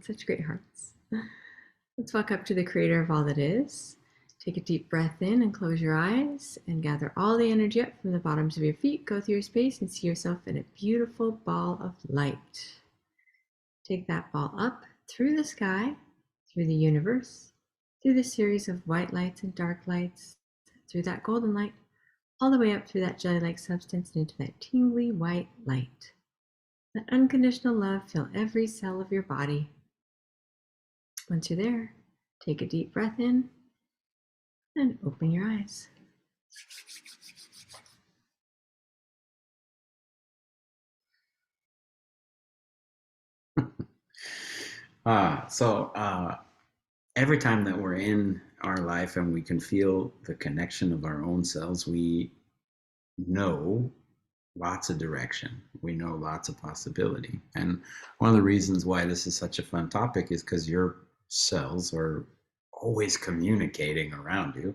Such great hearts. Let's walk up to the creator of all that is. Take a deep breath in and close your eyes and gather all the energy up from the bottoms of your feet. Go through your space and see yourself in a beautiful ball of light. Take that ball up through the sky, through the universe, through the series of white lights and dark lights, through that golden light, all the way up through that jelly-like substance and into that tingly white light. Let unconditional love fill every cell of your body. Once you're there, take a deep breath in and open your eyes. Every time that we're in our life and we can feel the connection of our own selves, we know lots of direction. We know lots of possibility. And one of the reasons why this is such a fun topic is because your cells are always communicating around you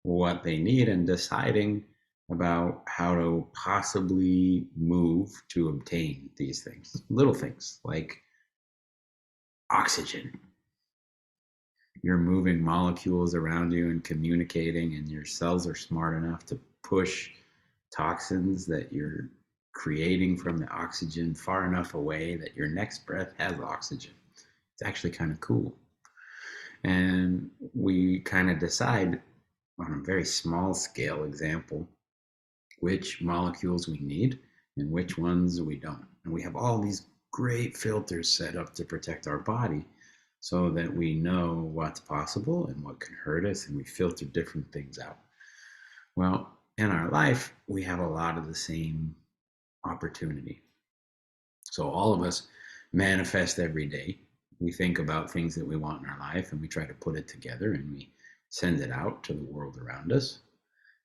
what they need and deciding about how to possibly move to obtain these things. Little things like oxygen. You're moving molecules around you and communicating, and your cells are smart enough to push toxins that you're creating from the oxygen far enough away that your next breath has oxygen. It's actually kind of cool. And we kind of decide on a very small scale example which molecules we need and which ones we don't. And we have all these great filters set up to protect our body so that we know what's possible and what can hurt us, and we filter different things out. Well, in our life, we have a lot of the same opportunity. So all of us manifest every day. We think about things that we want in our life and we try to put it together and we send it out to the world around us.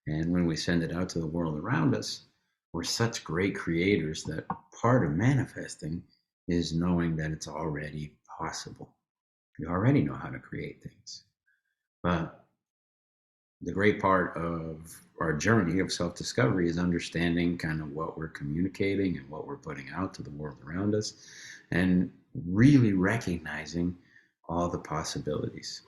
And when we send it out to the world around us, we're such great creators that part of manifesting is knowing that it's already possible. We already know how to create things. But the great part of our journey of self-discovery is understanding kind of what we're communicating and what we're putting out to the world around us, and really recognizing all the possibilities.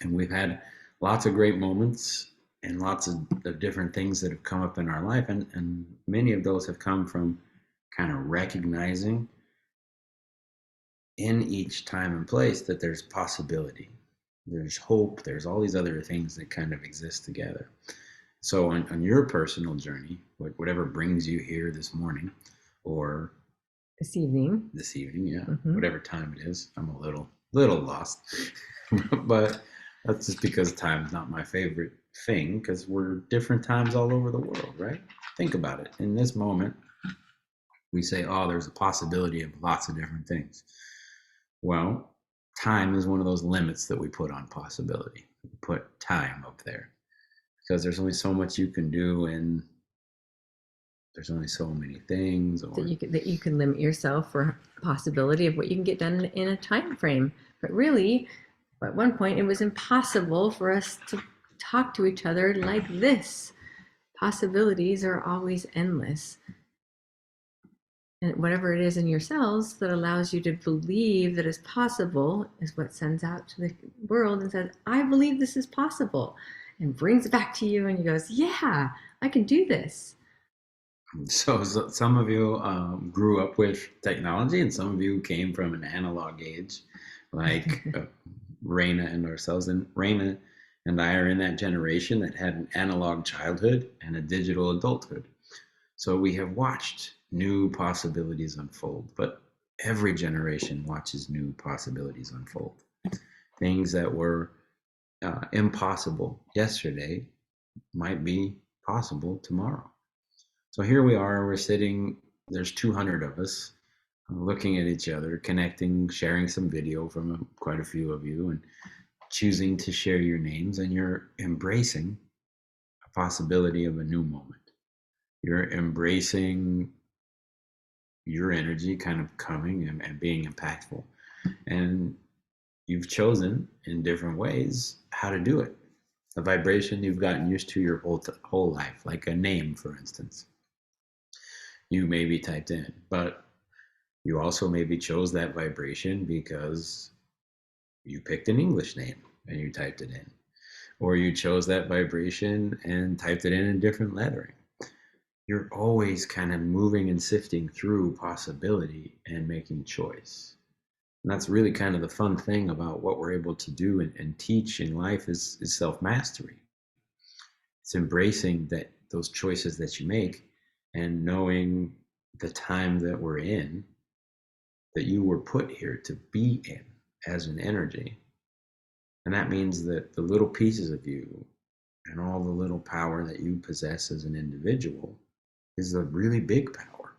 And we've had lots of great moments and lots of different things that have come up in our life, and many of those have come from kind of recognizing in each time and place that there's possibility, there's hope, there's all these other things that kind of exist together. So on your personal journey, whatever brings you here this morning or This evening. yeah, whatever time it is, I'm a little lost. But that's just because time's not my favorite thing, because we're different times all over the world, right? Think about it. In this moment, we say, oh, there's a possibility of lots of different things. Well, time is one of those limits that we put on possibility. We put time up there because there's only so much you can do, and there's only so many things that you can limit yourself for possibility of what you can get done in a time frame. But really, at one point, it was impossible for us to talk to each other like this. Possibilities are always endless. And whatever it is in your cells that allows you to believe that it's possible is what sends out to the world and says, I believe this is possible, and brings it back to you, and you goes, yeah, I can do this. So some of you grew up with technology, and some of you came from an analog age, like Raina and ourselves. And Raina and I are in that generation that had an analog childhood and a digital adulthood. So we have watched new possibilities unfold, but every generation watches new possibilities unfold. Things that were impossible yesterday might be possible tomorrow. So here we are, we're sitting, there's 200 of us looking at each other, connecting, sharing some video from quite a few of you, and choosing to share your names, and you're embracing a possibility of a new moment. You're embracing your energy kind of coming and being impactful. And you've chosen in different ways how to do it. A vibration you've gotten used to your whole life, like a name, for instance. You maybe typed in, but You also maybe chose that vibration because you picked an English name and you typed it in, or you chose that vibration and typed it in different lettering. You're always kind of moving and sifting through possibility and making choice. And that's really kind of the fun thing about what we're able to do and teach in life is self-mastery. It's embracing that those choices that you make and knowing the time that we're in, that you were put here to be in as an energy. And that means that the little pieces of you and all the little power that you possess as an individual is a really big power.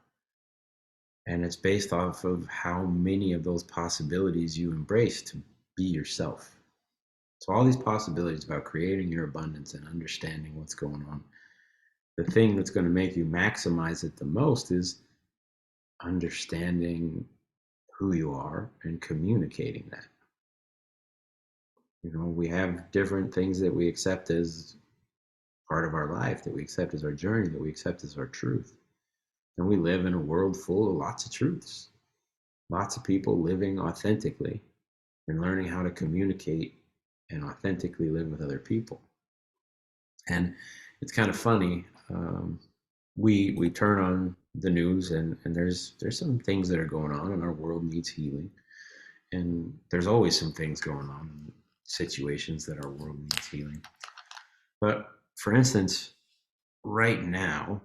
And it's based off of how many of those possibilities you embrace to be yourself. So, all these possibilities about creating your abundance and understanding what's going on. The thing that's going to make you maximize it the most is understanding who you are and communicating that. We have different things that we accept as part of our life, that we accept as our journey, that we accept as our truth. And we live in a world full of lots of truths, lots of people living authentically and learning how to communicate and authentically live with other people. And it's kind of funny. We turn on the news and there's some things that are going on and our world needs healing. And there's always some things going on, situations that our world needs healing. But for instance, right now,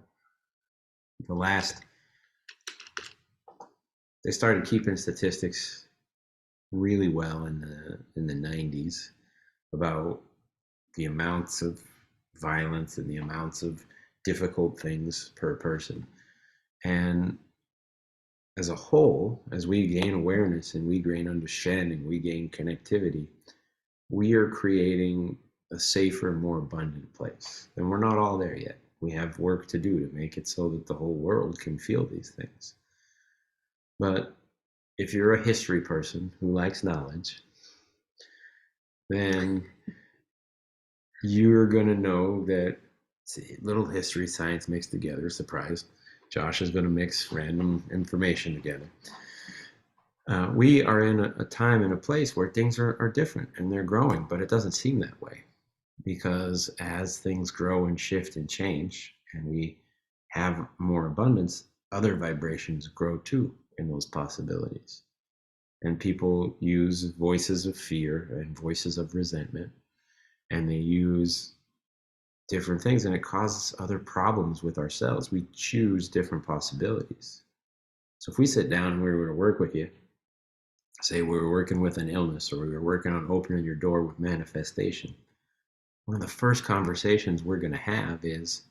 the last they started keeping statistics really well in the 90s about the amounts of violence and the amounts of difficult things per person. And as a whole, as we gain awareness and we gain understanding, we gain connectivity, we are creating a safer, more abundant place. And we're not all there yet. We have work to do to make it so that the whole world can feel these things. But if you're a history person who likes knowledge, then you're going to know that, see, little history, science mixed together, surprise. Josh is going to mix random information together. We are in a time and a place where things are different and they're growing, but it doesn't seem that way because as things grow and shift and change and we have more abundance, other vibrations grow too in those possibilities. And people use voices of fear and voices of resentment, and they use different things, and it causes other problems with ourselves. We choose different possibilities. So if we sit down and we were to work with you, say we were working with an illness or we were working on opening your door with manifestation, one of the first conversations we're going to have is,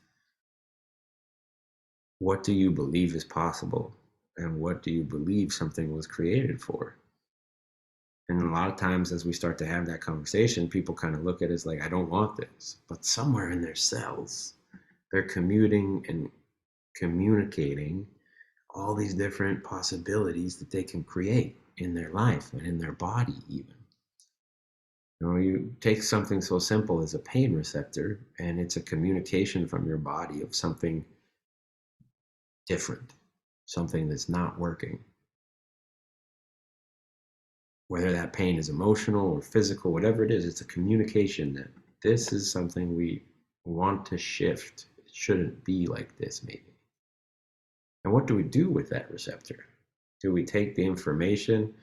what do you believe is possible? And what do you believe something was created for? And a lot of times as we start to have that conversation, people kind of look at it as like, I don't want this. But somewhere in their cells, they're commuting and communicating all these different possibilities that they can create in their life and in their body even. You take something so simple as a pain receptor, and it's a communication from your body of something different, something that's not working. Whether that pain is emotional or physical, whatever it is, it's a communication that this is something we want to shift. It shouldn't be like this, maybe. And what do we do with that receptor? Do we take the information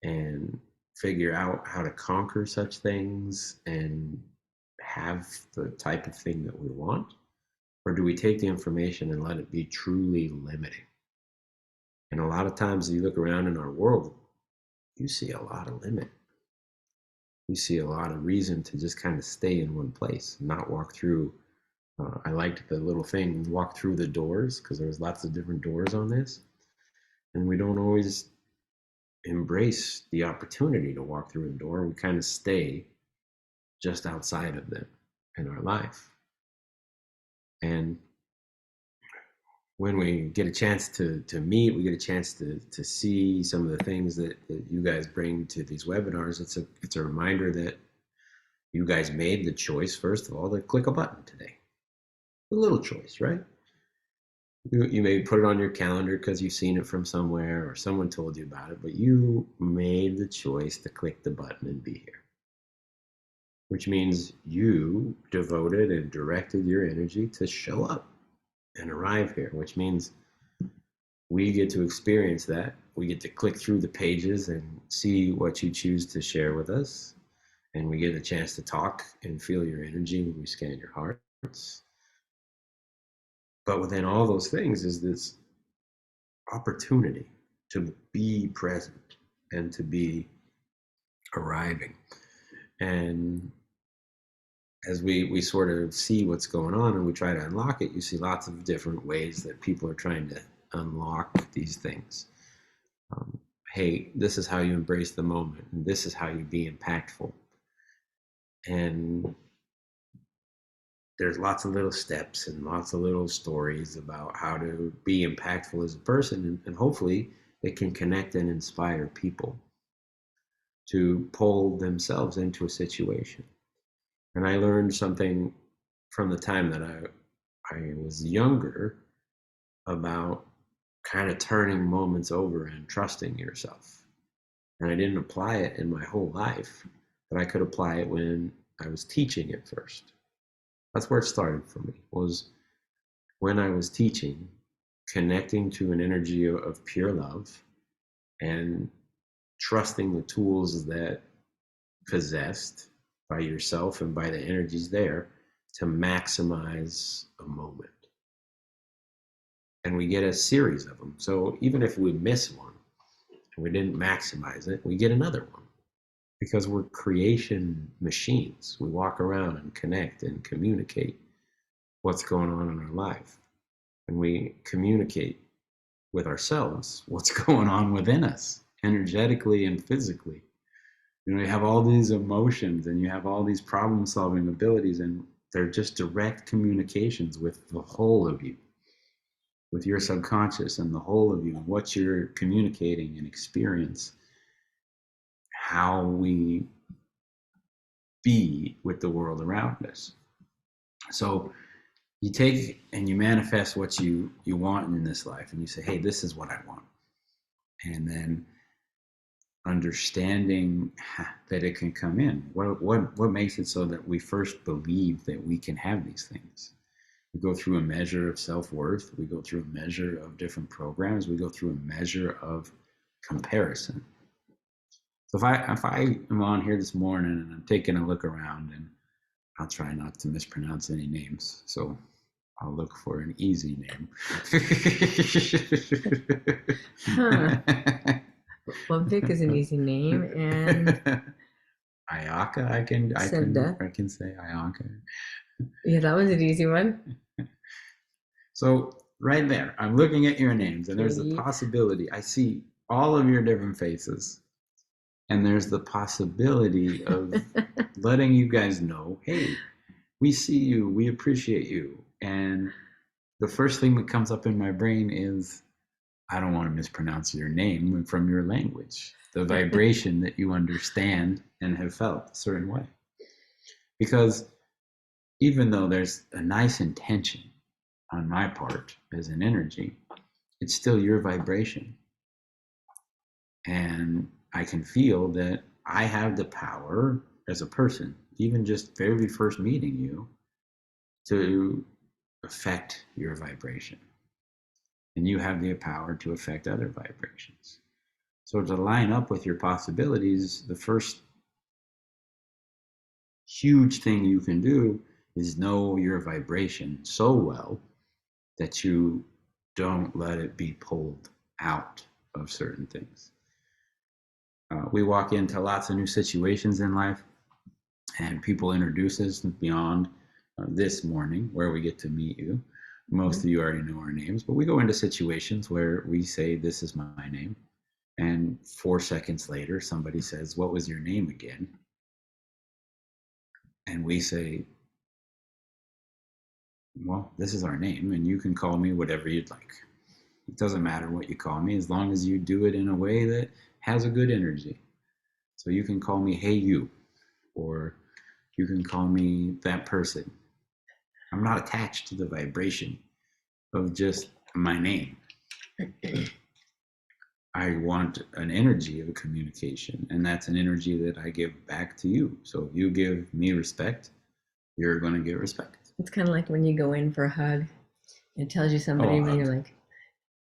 and figure out how to conquer such things and have the type of thing that we want? Or do we take the information and let it be truly limiting? And a lot of times you look around in our world, you see a lot of limit. You see a lot of reason to just kind of stay in one place, not walk through. I liked the little thing, walk through the doors, because there's lots of different doors on this. And we don't always embrace the opportunity to walk through the door. We kind of stay just outside of them in our life. And when we get a chance to meet, we get a chance to see some of the things that you guys bring to these webinars. It's a reminder that you guys made the choice, first of all, to click a button today. A little choice, right? You may put it on your calendar because you've seen it from somewhere or someone told you about it, but you made the choice to click the button and be here, which means you devoted and directed your energy to show up and arrive here, which means we get to experience that. We get to click through the pages and see what you choose to share with us. And we get a chance to talk and feel your energy when we scan your hearts. But within all those things is this opportunity to be present and to be arriving. And as we sort of see what's going on and we try to unlock it, you see lots of different ways that people are trying to unlock these things. Hey, this is how you embrace the moment, and this is how you be impactful. And there's lots of little steps and lots of little stories about how to be impactful as a person, and hopefully it can connect and inspire people to pull themselves into a situation. And I learned something from the time that I was younger about kind of turning moments over and trusting yourself. And I didn't apply it in my whole life, but I could apply it when I was teaching it first. That's where it started for me, was when I was teaching, connecting to an energy of pure love and trusting the tools that possessed by yourself and by the energies there to maximize a moment. And we get a series of them. So even if we miss one and we didn't maximize it, we get another one because we're creation machines. We walk around and connect and communicate what's going on in our life. And we communicate with ourselves what's going on within us, energetically and physically. You know, you have all these emotions and you have all these problem solving abilities, and they're just direct communications with the whole of you, with your subconscious and the whole of you, what you're communicating and experience, how we be with the world around us. So you take and you manifest what you want in this life, and you say, hey, this is what I want. And then understanding that it can come in. What makes it so that we first believe that we can have these things? We go through a measure of self-worth. We go through a measure of different programs. We go through a measure of comparison. So if I am on here this morning and I'm taking a look around, and I'll try not to mispronounce any names, so I'll look for an easy name. Huh. Olympic is an easy name, and Ayaka, I can say Ayaka. Yeah, that was an easy one. So right there, I'm looking at your names, and there's the possibility. I see all of your different faces, and there's the possibility of letting you guys know, hey, we see you, we appreciate you. And the first thing that comes up in my brain is, I don't want to mispronounce your name from your language, the vibration that you understand and have felt a certain way. Because even though there's a nice intention on my part as an energy, it's still your vibration. And I can feel that I have the power as a person, even just very first meeting you, to affect your vibration. And you have the power to affect other vibrations. So to line up with your possibilities, the first huge thing you can do is know your vibration so well that you don't let it be pulled out of certain things. We walk into lots of new situations in life, and people introduce us beyond this morning where we get to meet you. Most of you already know our names, but we go into situations where we say, this is my name. And 4 seconds later, somebody says, what was your name again? And we say, well, this is our name, and you can call me whatever you'd like. It doesn't matter what you call me, as long as you do it in a way that has a good energy. So you can call me, hey, you, or you can call me that person. I'm not attached to the vibration of just my name. I want an energy of communication, and that's an energy that I give back to you. So if you give me respect, you're going to get respect. It's kind of like when you go in for a hug, and it tells you somebody, Oh, and you're like,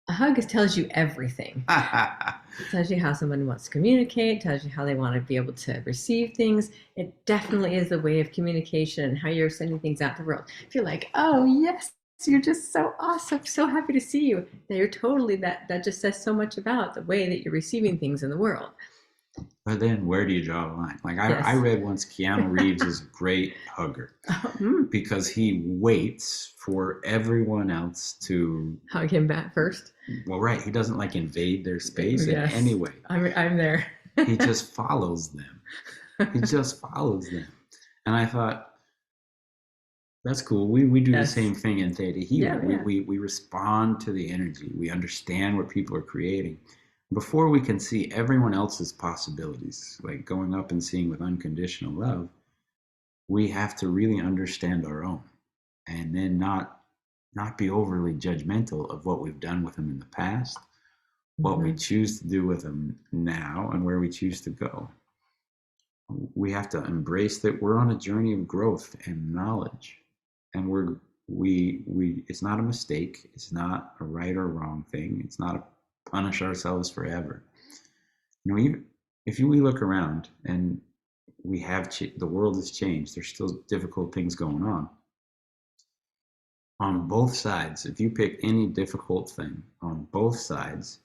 a hug tells you everything. It tells you how someone wants to communicate, tells you how they want to be able to receive things. It definitely is a way of communication and how you're sending things out to the world. If you're like, oh yes, you're just so awesome, so happy to see you. Then you're totally that just says so much about the way that you're receiving things in the world. But then where do you draw the line? Like Yes. I read once Keanu Reeves is a great hugger because he waits for everyone else to hug him back first. Well, right. He doesn't like invade their space in any way. I'm there. He just follows them. He just follows them. And I thought, that's cool. We do the same thing in Theta Healing. Yeah. We respond to the energy. We understand what people are creating. Before we can see everyone else's possibilities, like going up and seeing with unconditional love, we have to really understand our own, and then not be overly judgmental of what we've done with them in the past, what we choose to do with them now, and where we choose to go. We have to embrace that we're on a journey of growth and knowledge, and it's not a mistake. It's not a right or wrong thing. It's not a punish ourselves forever. Even if we look around and the world has changed, there's still difficult things going on both sides. If you pick any difficult thing on both sides,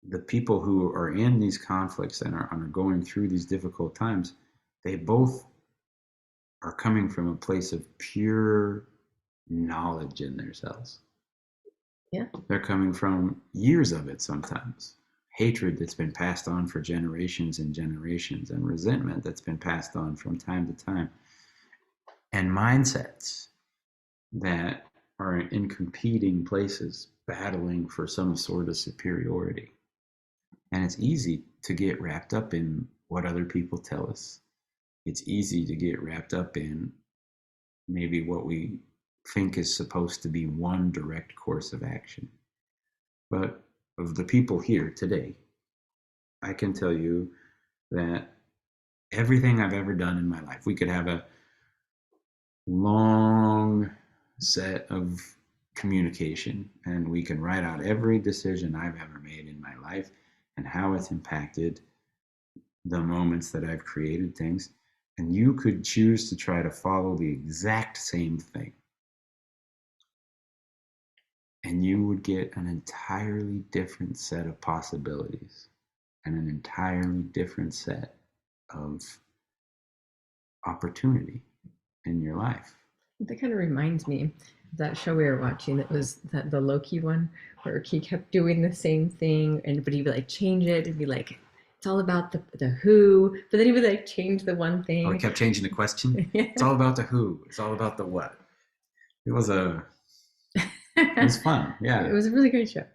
the people who are in these conflicts and are going through these difficult times, they both are coming from a place of pure knowledge in themselves. Yeah. They're coming from years of it sometimes. Hatred that's been passed on for generations and generations, and resentment that's been passed on from time to time. And mindsets that are in competing places, battling for some sort of superiority. And it's easy to get wrapped up in what other people tell us. It's easy to get wrapped up in maybe what we think is supposed to be one direct course of action. But of the people here today, I can tell you that everything I've ever done in my life, we could have a long set of communication, and we can write out every decision I've ever made in my life and how it's impacted the moments that I've created things. And you could choose to try to follow the exact same thing, and you would get an entirely different set of possibilities and an entirely different set of opportunity in your life. That kind of reminds me of that show we were watching. That was the Loki one, where he kept doing the same thing, but he would like change it and be like, it's all about the who, but then he would like change the one thing. Oh, he kept changing the question. It's all about the who. It's all about the what. It was fun. Yeah, it was a really great show.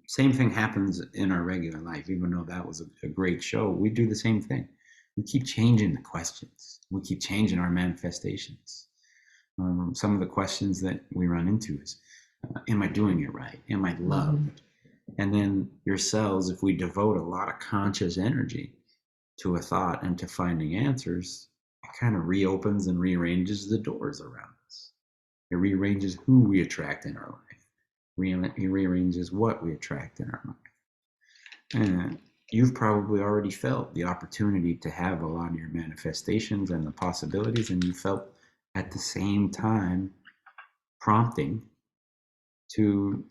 Same thing happens in our regular life. Even though that was a great show, we do the same thing. We keep changing the questions. We keep changing our manifestations. Some of the questions that we run into is, am I doing it right? Am I loved? And then your cells, if we devote a lot of conscious energy to a thought and to finding answers, it kind of reopens and rearranges the doors around us. It rearranges who we attract in our life. It rearranges what we attract in our life. And you've probably already felt the opportunity to have a lot of your manifestations and the possibilities, and you felt at the same time prompting to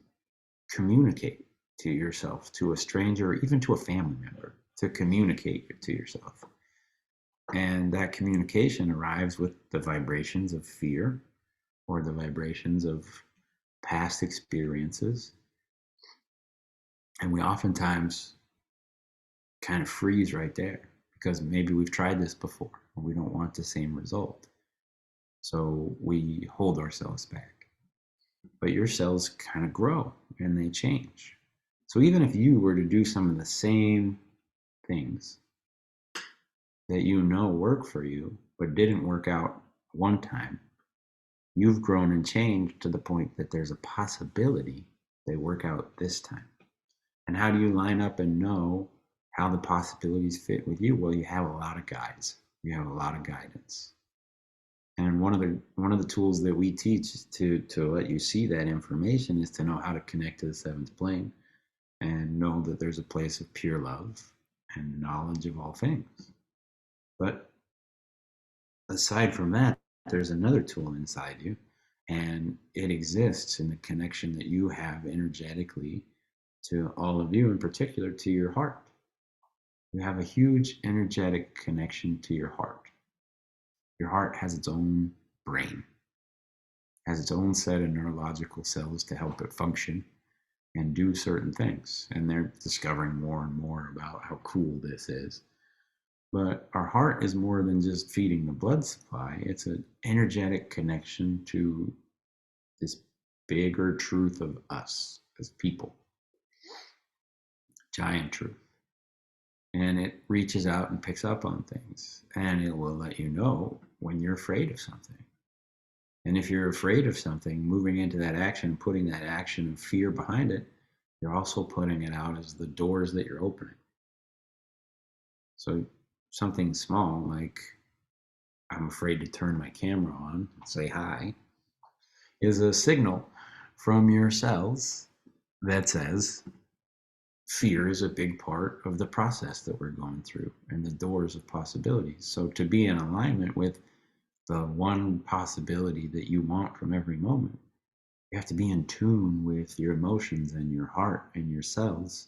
communicate to yourself, to a stranger, or even to a family member, to communicate to yourself. And that communication arrives with the vibrations of fear or the vibrations of past experiences. And we oftentimes kind of freeze right there because maybe we've tried this before or we don't want the same result. So we hold ourselves back. But your cells kind of grow and they change. So even if you were to do some of the same things that you know work for you, but didn't work out one time, You've grown and changed to the point that there's a possibility they work out this time. And how do you line up and know how the possibilities fit with you? Well, you have a lot of guides. You have a lot of guidance. And one of the tools that we teach to let you see that information is to know how to connect to the seventh plane and know that there's a place of pure love and knowledge of all things. But aside from that, there's another tool inside you, and it exists in the connection that you have energetically to all of you, in particular to your heart. You have a huge energetic connection to your heart. Your heart has its own brain, has its own set of neurological cells to help it function and do certain things. And they're discovering more and more about how cool this is. But our heart is more than just feeding the blood supply. It's an energetic connection to this bigger truth of us as people, giant truth. And it reaches out and picks up on things. And it will let you know when you're afraid of something. And if you're afraid of something, moving into that action, putting that action of fear behind it, you're also putting it out as the doors that you're opening. So something small like I'm afraid to turn my camera on and say hi is a signal from your cells that says fear is a big part of the process that we're going through and the doors of possibilities. So to be in alignment with the one possibility that you want from every moment, you have to be in tune with your emotions and your heart and your cells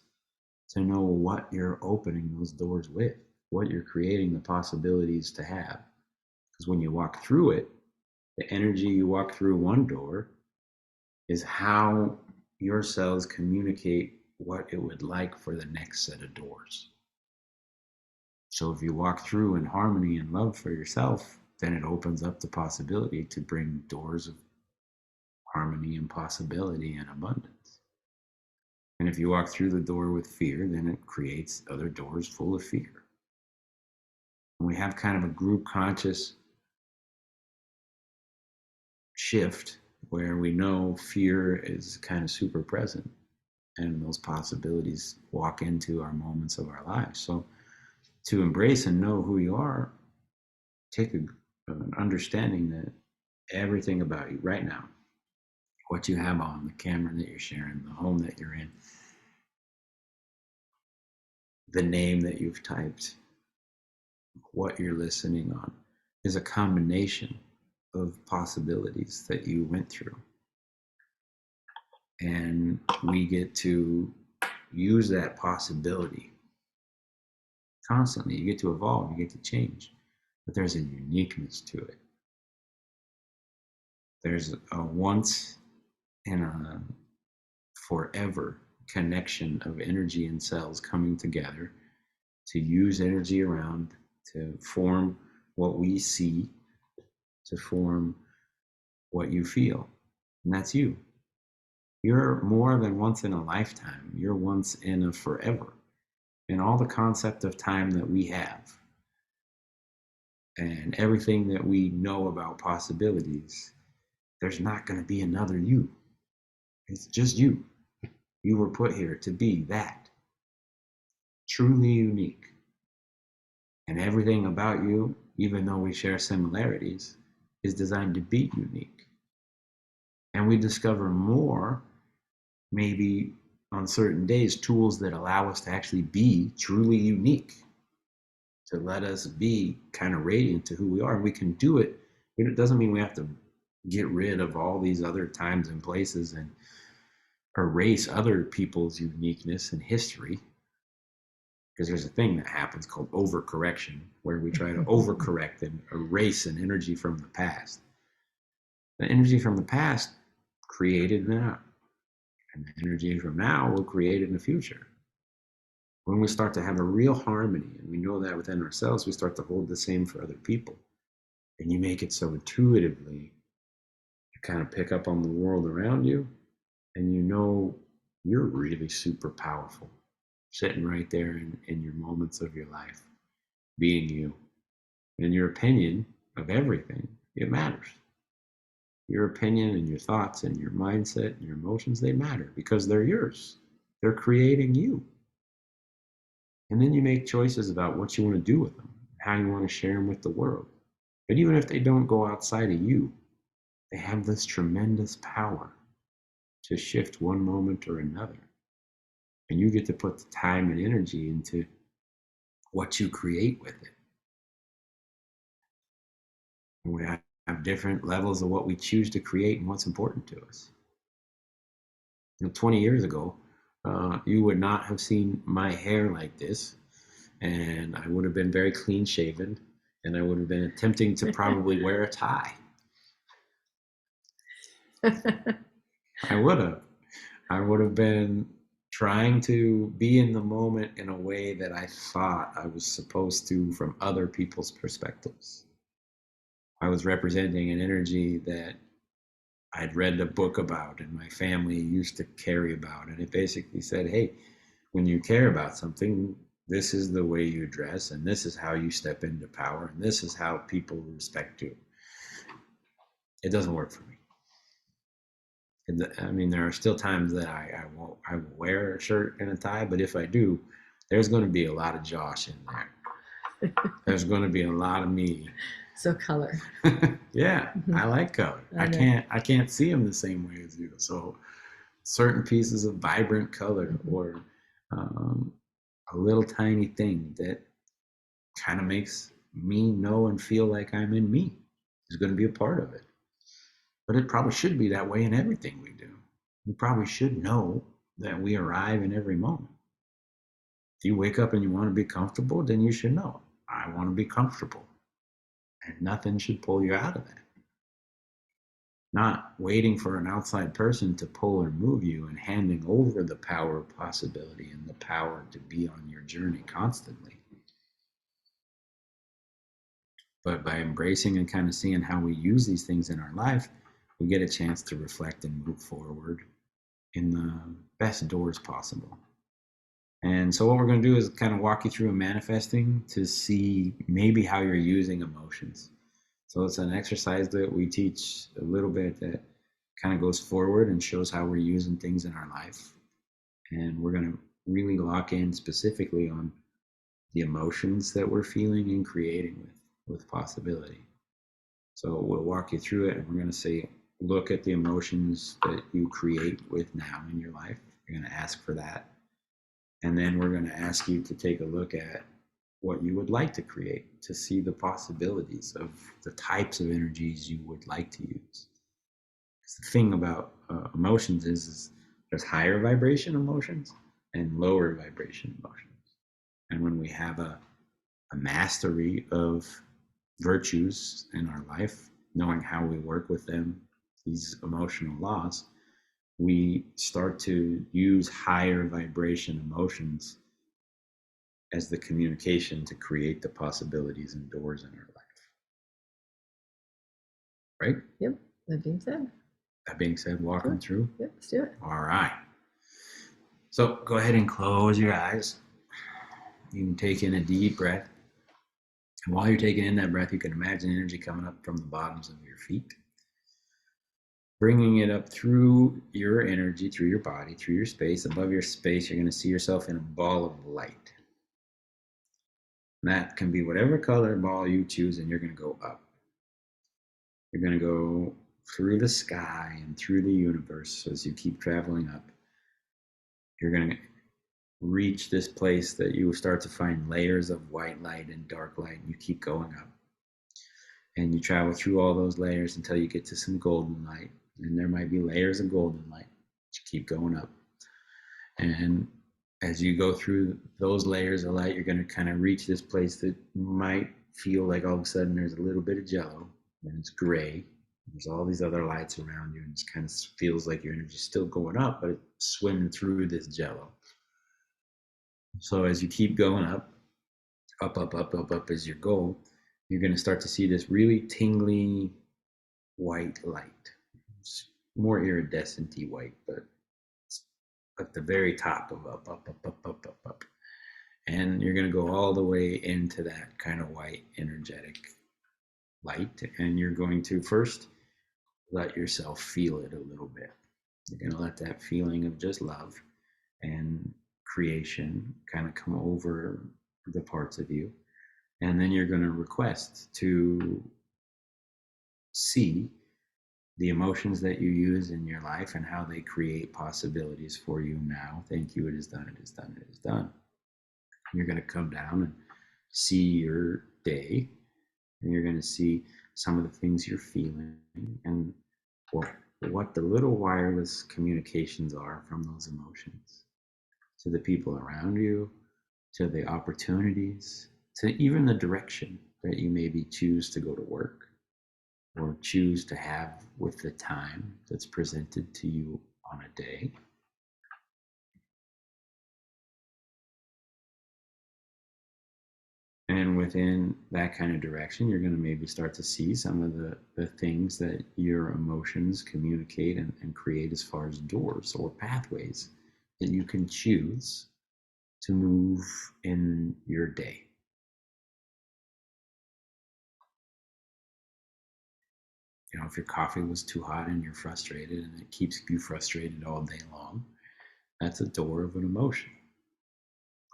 to know what you're opening those doors with, what you're creating the possibilities to have. Because when you walk through it, the energy you walk through one door is how your cells communicate what it would like for the next set of doors. So if you walk through in harmony and love for yourself, then it opens up the possibility to bring doors of harmony and possibility and abundance. And if you walk through the door with fear, then it creates other doors full of fear. And we have kind of a group conscious shift where we know fear is kind of super present and those possibilities walk into our moments of our lives. So to embrace and know who you are, take an understanding that everything about you right now, what you have on, the camera that you're sharing, the home that you're in, the name that you've typed, what you're listening on, is a combination of possibilities that you went through. And we get to use that possibility constantly. You get to evolve, you get to change, but there's a uniqueness to it. There's a once and a forever connection of energy and cells coming together to use energy around to form what we see, to form what you feel. And that's you. You're more than once in a lifetime. You're once in a forever. And all the concept of time that we have and everything that we know about possibilities, there's not going to be another you. It's just you. You were put here to be that. Truly unique. And everything about you, even though we share similarities, is designed to be unique. And we discover more, maybe on certain days, tools that allow us to actually be truly unique, to let us be kind of radiant to who we are. And we can do it. It doesn't mean we have to get rid of all these other times and places and erase other people's uniqueness and history. Because there's a thing that happens called overcorrection, where we try to overcorrect and erase an energy from the past. The energy from the past created now, and the energy from now will create in the future. When we start to have a real harmony, and we know that within ourselves, we start to hold the same for other people. And you make it so intuitively, you kind of pick up on the world around you, and you know you're really super powerful, sitting right there in your moments of your life, being you. And your opinion of everything, it matters. your opinion and your thoughts and your mindset and your emotions, they matter because they're yours. They're creating you. And then you make choices about what you want to do with them, how you want to share them with the world. But even if they don't go outside of you, they have this tremendous power to shift one moment or another. And you get to put the time and energy into what you create with it. And we have different levels of what we choose to create and what's important to us. 20 years ago, you would not have seen my hair like this, and I would have been very clean shaven, and I would have been attempting to probably wear a tie. I would have been trying to be in the moment in a way that I thought I was supposed to from other people's perspectives. I was representing an energy that I'd read a book about and my family used to carry about. And it basically said, hey, when you care about something, this is the way you dress, and this is how you step into power, and this is how people respect you. It doesn't work for me. I mean, there are still times that I will wear a shirt and a tie, but if I do, there's going to be a lot of Josh in there. There's going to be a lot of me. So color. Yeah, I like color. I can't see them the same way as you. So certain pieces of vibrant color or a little tiny thing that kind of makes me know and feel like I'm in me is going to be a part of it. But it probably should be that way in everything we do. We probably should know that we arrive in every moment. If you wake up and you want to be comfortable, then you should know, I want to be comfortable. And nothing should pull you out of that. Not waiting for an outside person to pull or move you and handing over the power of possibility and the power to be on your journey constantly. But by embracing and kind of seeing how we use these things in our life, we get a chance to reflect and move forward in the best doors possible. And so what we're going to do is kind of walk you through a manifesting to see maybe how you're using emotions. So it's an exercise that we teach a little bit that kind of goes forward and shows how we're using things in our life. And we're going to really lock in specifically on the emotions that we're feeling and creating with possibility. So we'll walk you through it, and we're going to say, look at the emotions that you create with now in your life. You're going to ask for that. And then we're going to ask you to take a look at what you would like to create, to see the possibilities of the types of energies you would like to use. The thing about emotions is there's higher vibration emotions and lower vibration emotions. And when we have a mastery of virtues in our life, knowing how we work with them, these emotional laws, we start to use higher vibration emotions as the communication to create the possibilities and doors in our life. Right? Yep. That being said. That being said, walk them through. Yep, let's do it. All right. So go ahead and close your eyes. You can take in a deep breath. And while you're taking in that breath, you can imagine energy coming up from the bottoms of your feet, bringing it up through your energy, through your body, through your space. Above your space, you're going to see yourself in a ball of light. And that can be whatever color ball you choose, and you're going to go up. You're going to go through the sky and through the universe as you keep traveling up. You're going to reach this place that you start to find layers of white light and dark light, and you keep going up. And you travel through all those layers until you get to some golden light. And there might be layers of golden light. You keep going up. And as you go through those layers of light, you're going to kind of reach this place that might feel like all of a sudden there's a little bit of jello, and it's gray. There's all these other lights around you, and it kind of feels like your energy's still going up, but it's swimming through this jello. So as you keep going up as your goal, you're going to start to see this really tingly white light. It's more iridescent-y white, but it's at the very top of up. And you're going to go all the way into that kind of white energetic light. And you're going to first let yourself feel it a little bit. You're going to let that feeling of just love and creation kind of come over the parts of you. And then you're going to request to see the emotions that you use in your life and how they create possibilities for you now. Thank you. It is done. It is done. It is done. And you're going to come down and see your day, and you're going to see some of the things you're feeling and what the little wireless communications are from those emotions to the people around you, to the opportunities, to even the direction that you maybe choose to go to work or choose to have with the time that's presented to you on a day. And within that kind of direction, you're going to maybe start to see some of the things that your emotions communicate and create as far as doors or pathways that you can choose to move in your day. You know, if your coffee was too hot and you're frustrated and it keeps you frustrated all day long, that's a door of an emotion,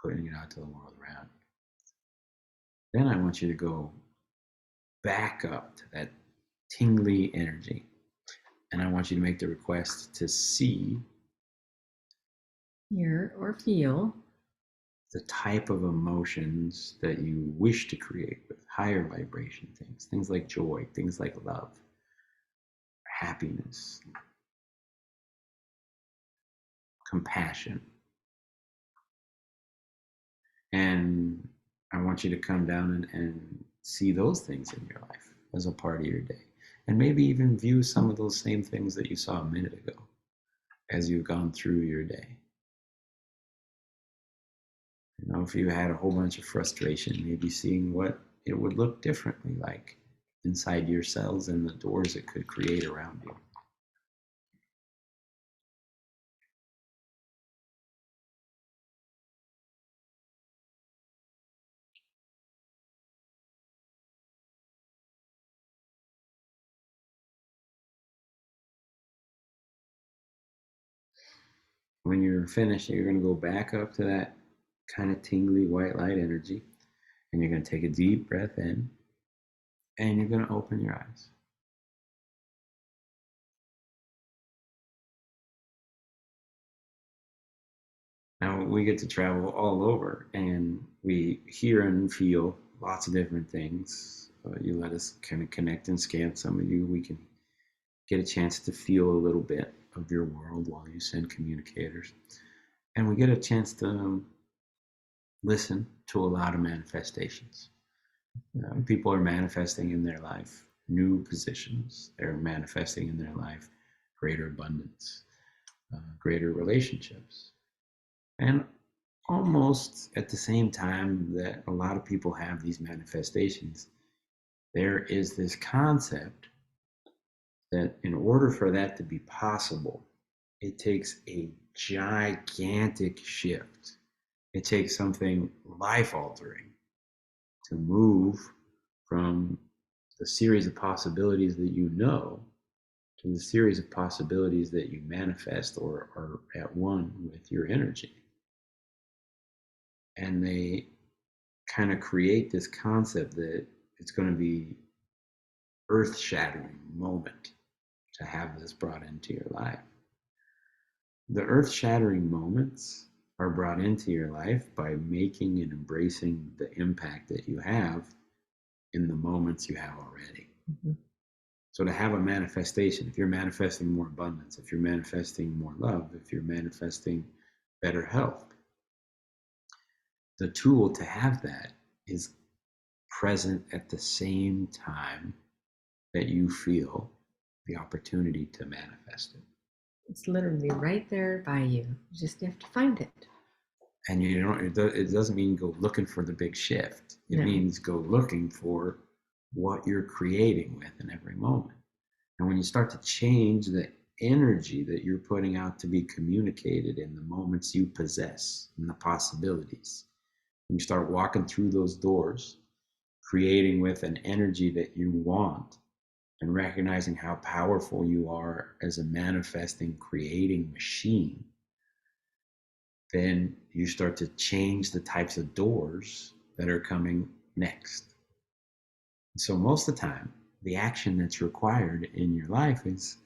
putting it out to the world around. Then I want you to go back up to that tingly energy. And I want you to make the request to see, hear, or feel the type of emotions that you wish to create with higher vibration things like joy, things like love, happiness, compassion. And I want you to come down and see those things in your life as a part of your day. And maybe even view some of those same things that you saw a minute ago as you've gone through your day. You know, if you had a whole bunch of frustration, maybe seeing what it would look differently like inside your cells and the doors it could create around you. When you're finished, you're going to go back up to that kind of tingly white light energy, and you're going to take a deep breath in, and you're going to open your eyes. Now, we get to travel all over, and we hear and feel lots of different things. You let us kind of connect and scan some of you. We can get a chance to feel a little bit of your world while you send communicators. And we get a chance to listen to a lot of manifestations. People are manifesting in their life new positions. They're manifesting in their life greater abundance, greater relationships. And almost at the same time that a lot of people have these manifestations, there is this concept that in order for that to be possible, it takes a gigantic shift. It takes something life altering to move from the series of possibilities that you know to the series of possibilities that you manifest or are at one with your energy. And they kind of create this concept that it's going to be earth-shattering moment to have this brought into your life. The earth-shattering moments are brought into your life by making and embracing the impact that you have in the moments you have already. Mm-hmm. So to have a manifestation, if you're manifesting more abundance, if you're manifesting more love, if you're manifesting better health, the tool to have that is present at the same time that you feel the opportunity to manifest it. It's literally right there by you. You just have to find it. And you don't. It doesn't mean go looking for the big shift. It means go looking for what you're creating with in every moment. And when you start to change the energy that you're putting out to be communicated in the moments you possess and the possibilities, and you start walking through those doors, creating with an energy that you want, and recognizing how powerful you are as a manifesting, creating machine, then you start to change the types of doors that are coming next. So most of the time, the action that's required in your life is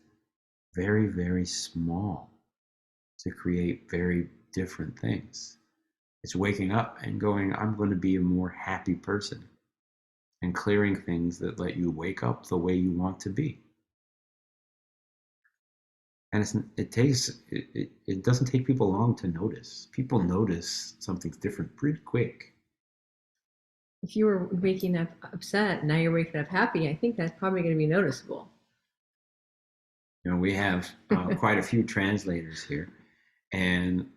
very, very small to create very different things. It's waking up and going, I'm going to be a more happy person, and clearing things that let you wake up the way you want to be. And it doesn't take people long to notice. People notice something's different pretty quick. If you were waking up upset, now you're waking up happy, I think that's probably going to be noticeable. You know, we have quite a few translators here, and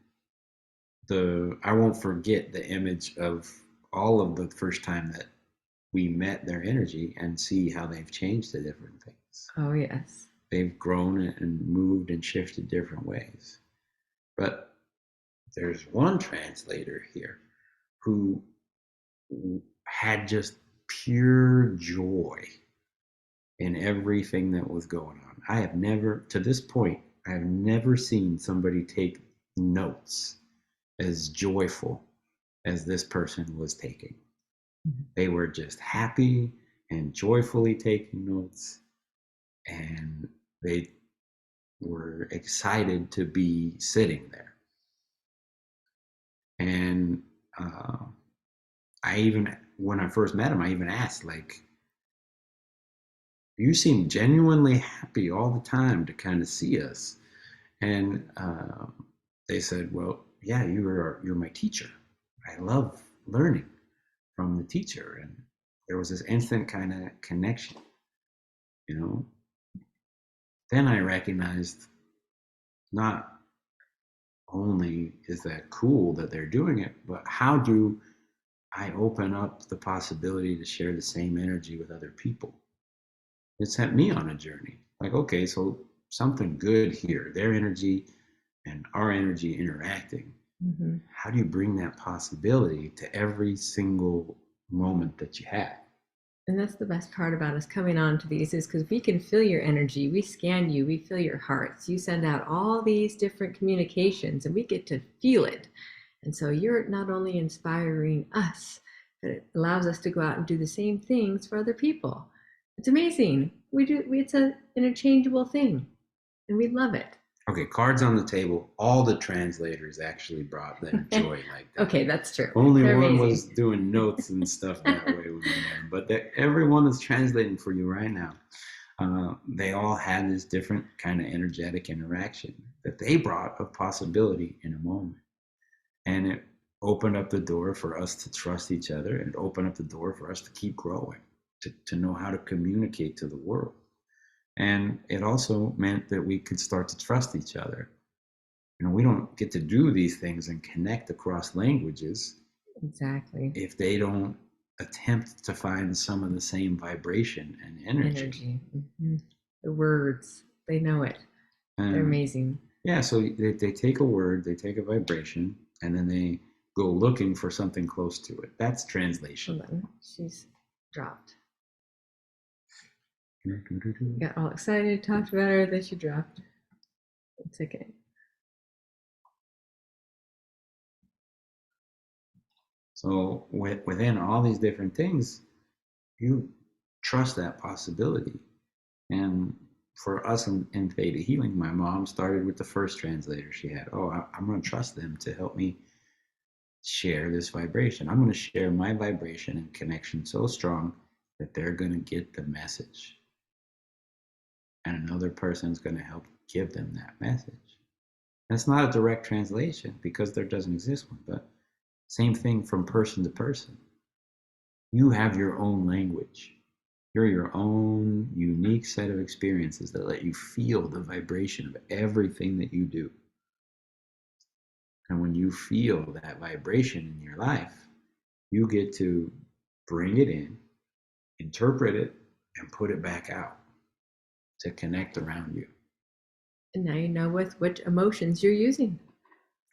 I won't forget the image of all of the first time that we met their energy and see how they've changed to different things. Oh, yes. They've grown and moved and shifted different ways. But there's one translator here who had just pure joy in everything that was going on. I have never, to this point, I have never seen somebody take notes as joyful as this person was taking. Mm-hmm. They were just happy and joyfully taking notes, and they were excited to be sitting there. And when I first met him, I even asked, like, you seem genuinely happy all the time to kind of see us. And they said, well, yeah, you're my teacher. I love learning from the teacher. And there was this instant kind of connection, you know. Then I recognized not only is that cool that they're doing it, but how do I open up the possibility to share the same energy with other people? It sent me on a journey. Like, okay, so something good here, their energy and our energy interacting. Mm-hmm. How do you bring that possibility to every single moment that you have? And that's the best part about us coming on to these, is because we can feel your energy. We scan you, we feel your hearts. You send out all these different communications and we get to feel it. And so you're not only inspiring us, but it allows us to go out and do the same things for other people. It's amazing. It's an interchangeable thing, and we love it. Okay, cards on the table. All the translators actually brought their joy like that. Okay, that's true. Only They're one amazing. Was doing notes and stuff that way when we met. But everyone is translating for you right now. They all had this different kind of energetic interaction that they brought of possibility in a moment. And it opened up the door for us to trust each other, and opened up the door for us to keep growing, to know how to communicate to the world. And it also meant that we could start to trust each other. You know, we don't get to do these things and connect across languages. Exactly. If they don't attempt to find some of the same vibration and energy. Mm-hmm. The words, they know it. They're amazing. Yeah, so they take a word, they take a vibration, and then they go looking for something close to it. That's translation. Hold on. She's dropped. Got all excited, talked about her, then she dropped. It's okay. So within all these different things, you trust that possibility. And for us in Theta Healing, my mom started with the first translator she had. Oh, I'm going to trust them to help me share this vibration. I'm going to share my vibration and connection so strong that they're going to get the message. And another person's going to help give them that message. That's not a direct translation because there doesn't exist one, but same thing from person to person. You have your own language. You're your own unique set of experiences that let you feel the vibration of everything that you do. And when you feel that vibration in your life, you get to bring it in, interpret it, and put it back out to connect around you. And now you know which emotions you're using.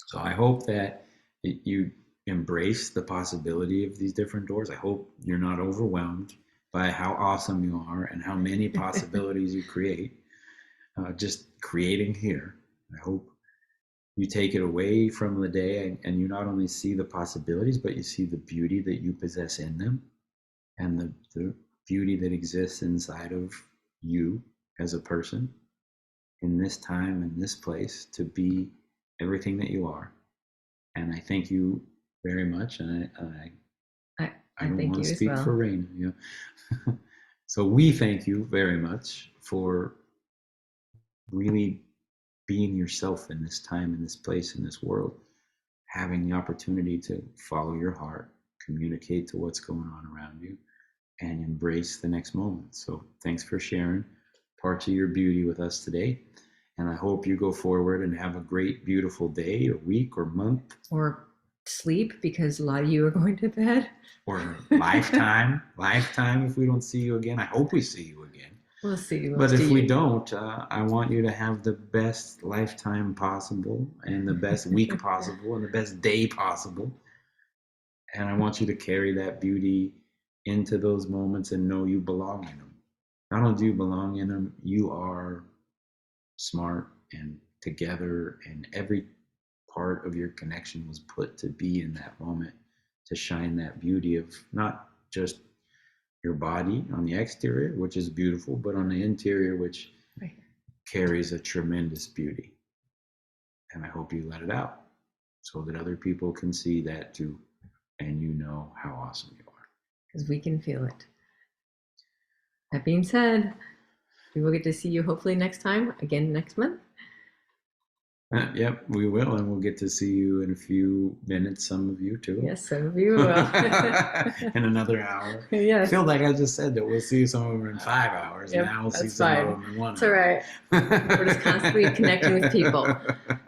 So I hope that you embrace the possibility of these different doors. I hope you're not overwhelmed. by how awesome you are and how many possibilities you create, just creating here. I hope you take it away from the day and you not only see the possibilities, but you see the beauty that you possess in them and the beauty that exists inside of you as a person in this time and this place to be everything that you are. And I thank you very much. And I I don't thank want you to as speak well. for Raina. Yeah. So we thank you very much for really being yourself in this time, in this place, in this world, having the opportunity to follow your heart, communicate to what's going on around you, and embrace the next moment. So thanks for sharing parts of your beauty with us today. And I hope you go forward and have a great, beautiful day or week or month Or sleep, because a lot of you are going to bed. or lifetime. Lifetime if we don't see you again. I hope we see you again. We'll see. We'll But if see we you. don't, I want you to have the best lifetime possible and the best week possible and the best day possible. And I want you to carry that beauty into those moments and know you belong in them. Not only do you belong in them, you are smart and together, and every part of your connection was put to be in that moment to shine that beauty of not just your body on the exterior, which is beautiful, but on the interior, which Right. carries a tremendous beauty. And I hope you let it out so that other people can see that too, and you know how awesome you are. Because we can feel it. That being said, we will get to see you hopefully next time, again next month. Yep, we will, and we'll get to see you in a few minutes. Some of you too. Yes, some of you will. In another hour. Yes. I feel like I just said that we'll see some of them in 5 hours. Yep, Now we'll see that's some fine. of them in 1 It's all hour. right. We're just constantly connecting with people.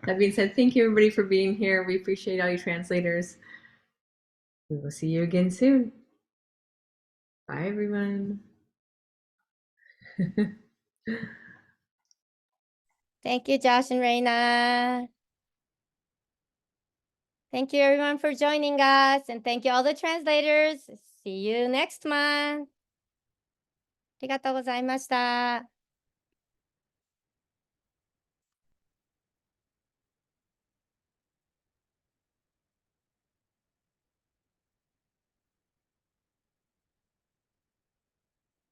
That being said, thank you everybody for being here. We appreciate all you translators. We will see you again soon. Bye, everyone. Thank you, Josh and Reina. Thank you, everyone, for joining us. And thank you, all the translators. See you next month. ありがとうございました。